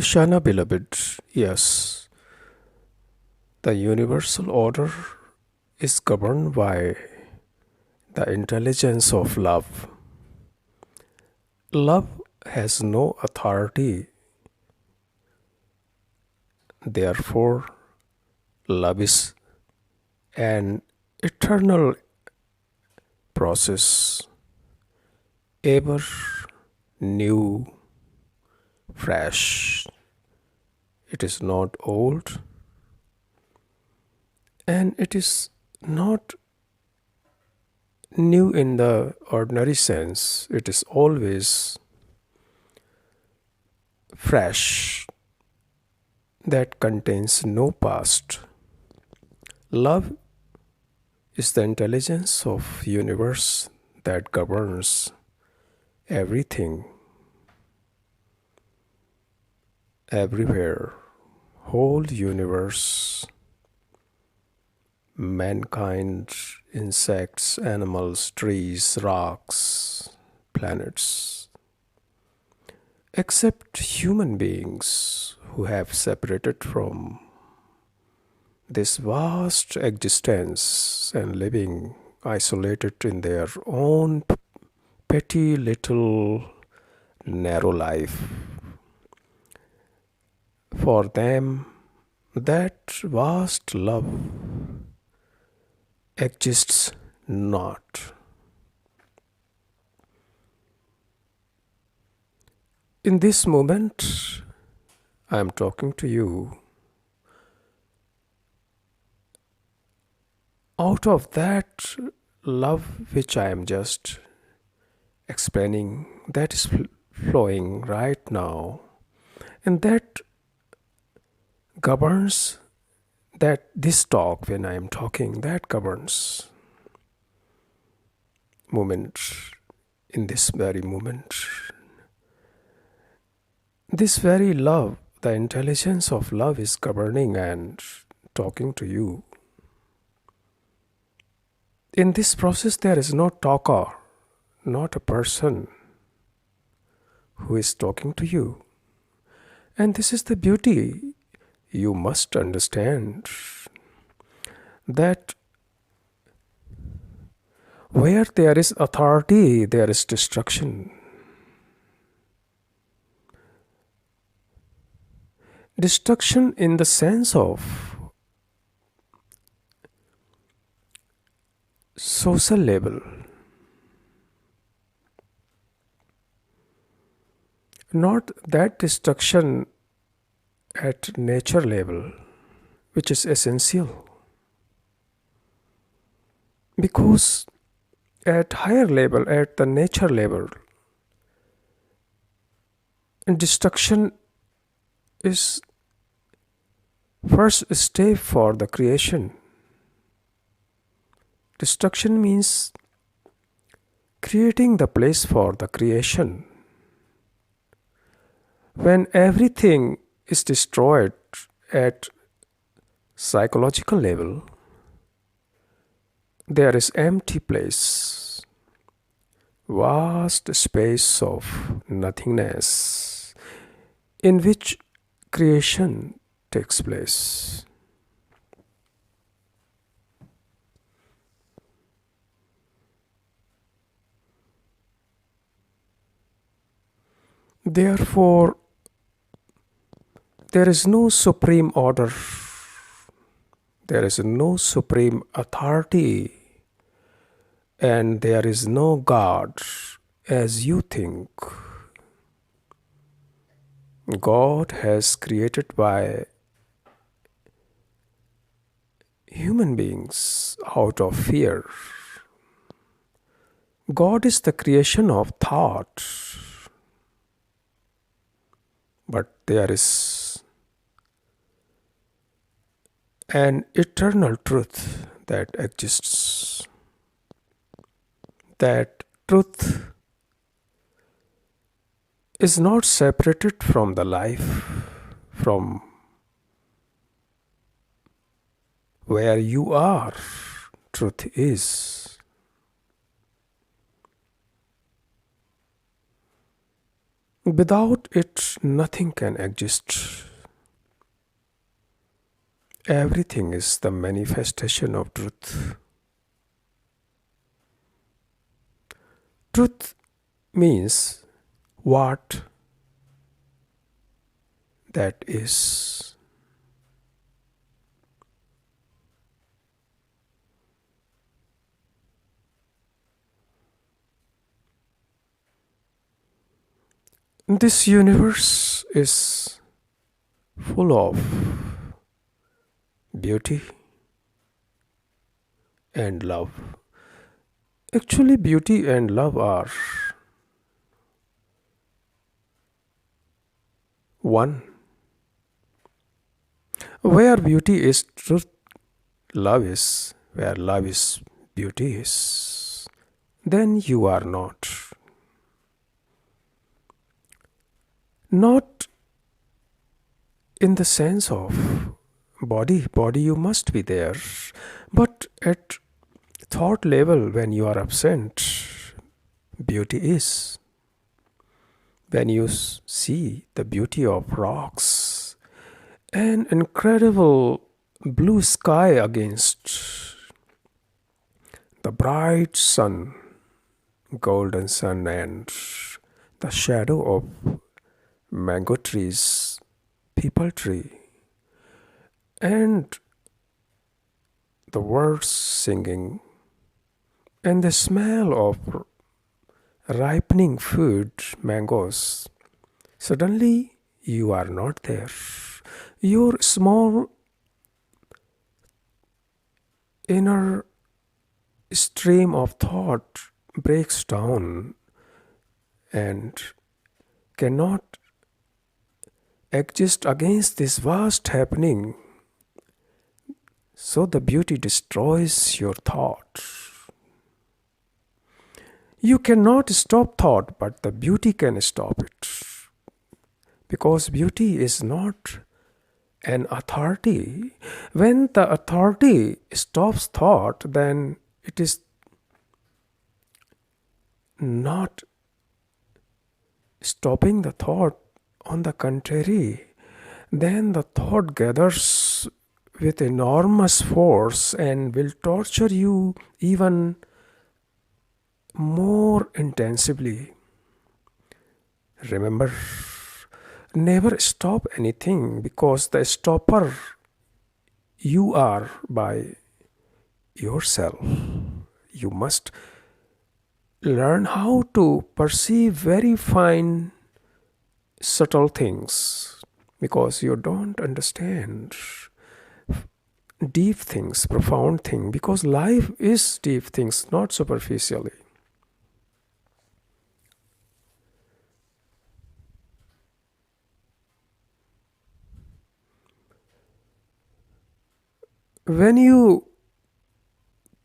Ishana beloved, yes, the universal order is governed by the intelligence of love. Love has no authority, therefore, love is an eternal process, ever new, fresh. It is not old and it is not new in the ordinary sense. It is always fresh, that contains no past. Love is the intelligence of universe that governs everything, everywhere, whole universe, mankind, insects, animals, trees, rocks, planets, except human beings who have separated from this vast existence and living isolated in their own petty little narrow life. For them, that vast love exists not. In this moment, I am talking to you. Out of that love which I am just explaining, that is flowing right now, and that governs that this talk, when I am talking, that governs moment, in this very moment. This very love, the intelligence of love is governing and talking to you. In this process, there is no talker, not a person who is talking to you. And this is the beauty. You must understand that where there is authority, there is destruction. Destruction in the sense of social level, not that destruction at nature level, which is essential. Because at higher level, at the nature level, destruction is first step for the creation. Destruction means creating the place for the creation. When everything is destroyed at psychological level, there is empty place, vast space of nothingness in which creation takes place. Therefore, there is no supreme order, there is no supreme authority, and there is no God as you think. God has created by human beings out of fear. God is the creation of thought, but there is an eternal truth that exists. That truth is not separated from the life, from where you are. Truth is. Without it, nothing can exist. Everything is the manifestation of truth. Truth means what that is. This universe is full of beauty and love. Actually, beauty and love are one. Where beauty is truth, love is. Where love is, beauty is. Then you are not. Not in the sense of body you must be there, but at thought level, when you are absent, beauty is. When you see the beauty of rocks, an incredible blue sky against the bright sun, golden sun, and the shadow of mango trees, people tree, and the birds singing, and the smell of ripening food, mangoes. Suddenly, you are not there. Your small inner stream of thought breaks down and cannot exist against this vast happening. So the beauty destroys your thought. You cannot stop thought, but the beauty can stop it. Because beauty is not an authority. When the authority stops thought, then it is not stopping the thought. On the contrary, then the thought gathers with enormous force and will torture you even more intensively. Remember, never stop anything, because the stopper you are by yourself. You must learn how to perceive very fine, subtle things, because you don't understand deep things, profound things, because life is deep things, not superficially. When you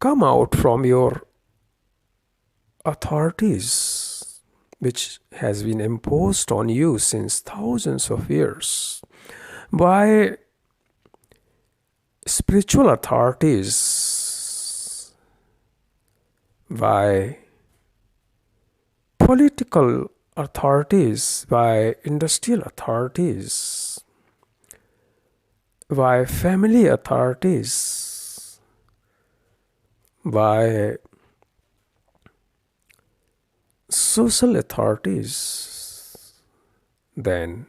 come out from your authorities, which has been imposed on you since thousands of years by spiritual authorities, by political authorities, by industrial authorities, by family authorities, by social authorities, then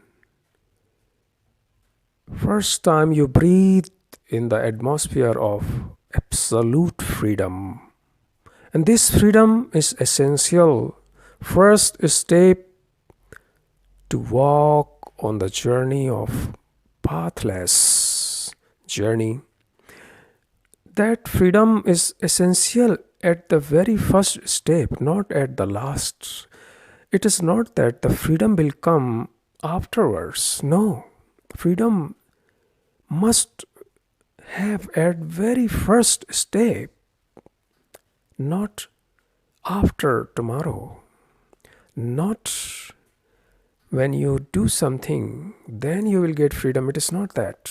first time you breathe in the atmosphere of absolute freedom. And this freedom is essential. First step to walk on the journey of pathless journey. That freedom is essential at the very first step, not at the last. It is not that the freedom will come afterwards. No, freedom must have at very first step, not after tomorrow, not when you do something, then you will get freedom. It is not that.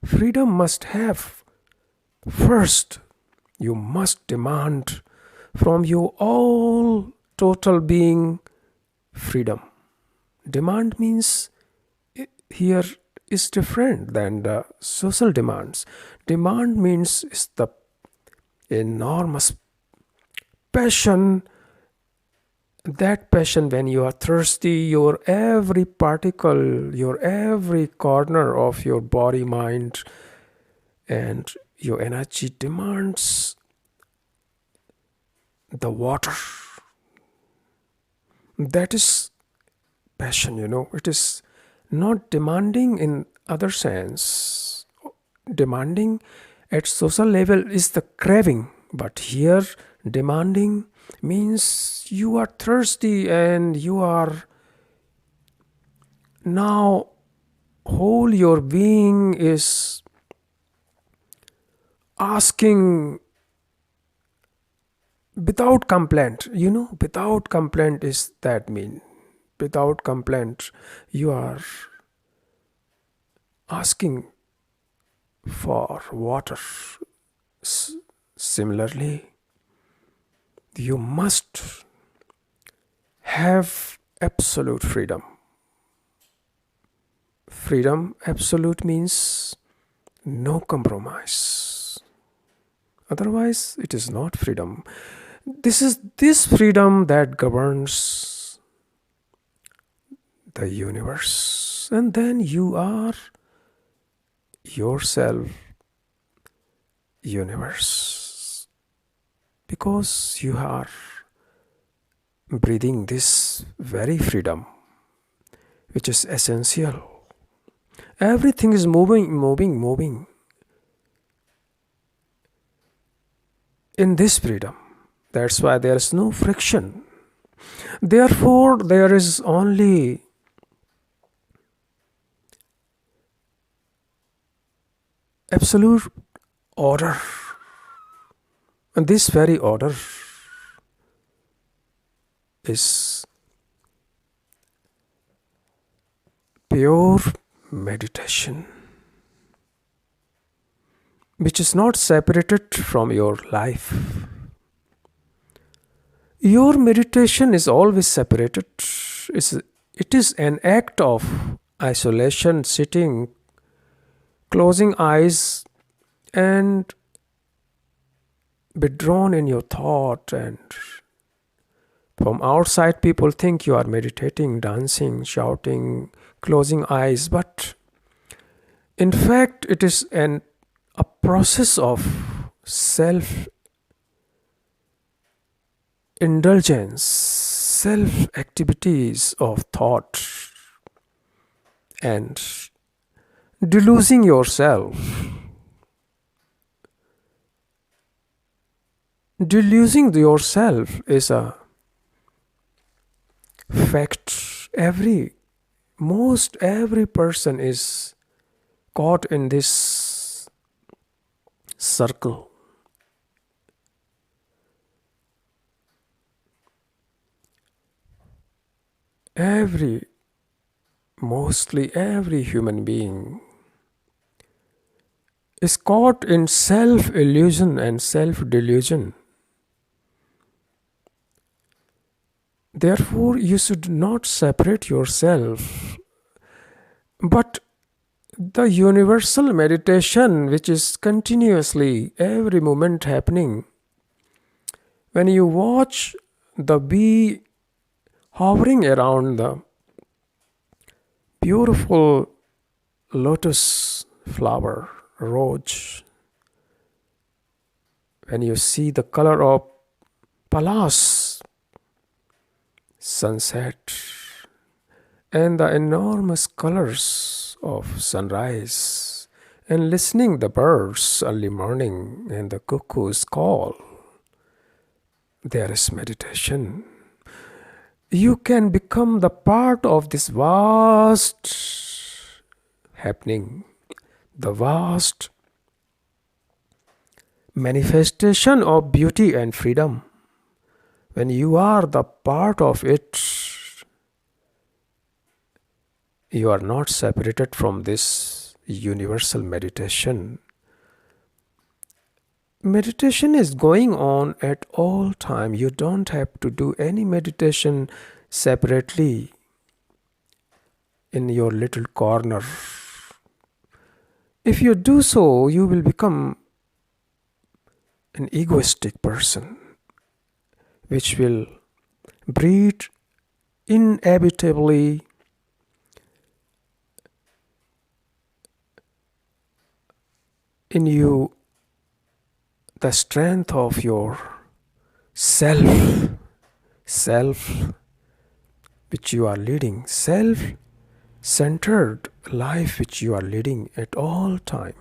Freedom must have first. You must demand from your all total being freedom. Demand means here is different than the social demands. Demand means is the enormous passion. That passion, when you are thirsty, your every particle, your every corner of your body, mind, and your energy demands the water. That is passion, It is not demanding in other sense. Demanding at social level is the craving, but here demanding means you are thirsty and you are now whole your being is asking without complaint. Without complaint is that mean. Without complaint, you are asking for water. Similarly, you must have absolute freedom. Freedom absolute means no compromise. Otherwise, it is not freedom. This is this freedom that governs the universe. And then you are yourself universe, because you are breathing this very freedom which is essential. Everything is moving in this freedom. That's why there is no friction. Therefore, there is only absolute order. And this very order is pure meditation, which is not separated from your life. Your meditation is always separated. It is an act of isolation, sitting, closing eyes, and withdrawn in your thought. And from outside, people think you are meditating, dancing, shouting, closing eyes. But in fact, it is a process of self indulgence, self activities of thought, and delusing yourself. Delusing yourself is a fact. Every person is caught in this circle. Mostly every human being is caught in self-illusion and self-delusion. Therefore, you should not separate yourself. But the universal meditation, which is continuously every moment happening, when you watch the bee hovering around the beautiful lotus flower, rose, when you see the color of Palas sunset and the enormous colors of sunrise, and listening the birds early morning and the cuckoo's call, there is meditation. You can become the part of this vast happening, the vast manifestation of beauty and freedom. When you are the part of it, you are not separated from this universal meditation. Meditation is going on at all time. You don't have to do any meditation separately. in your little corner. If you do so, you will become an egoistic person, which will breed inevitably in you the strength of your self which you are leading, self-centered life which you are leading at all time.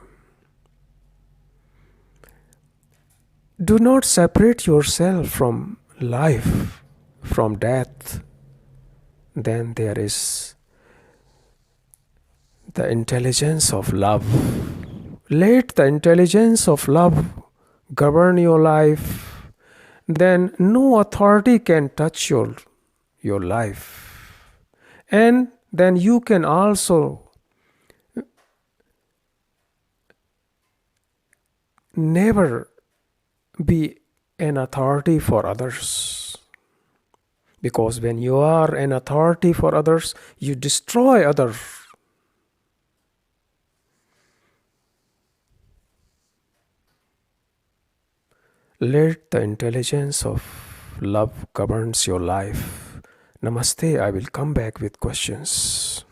Do not separate yourself from life, from death. Then there is the intelligence of love. Let the intelligence of love govern your life. Then no authority can touch your life. And then you can also never be an authority for others. Because when you are an authority for others, you destroy others. Let the intelligence of love governs your life. Namaste. I will come back with questions.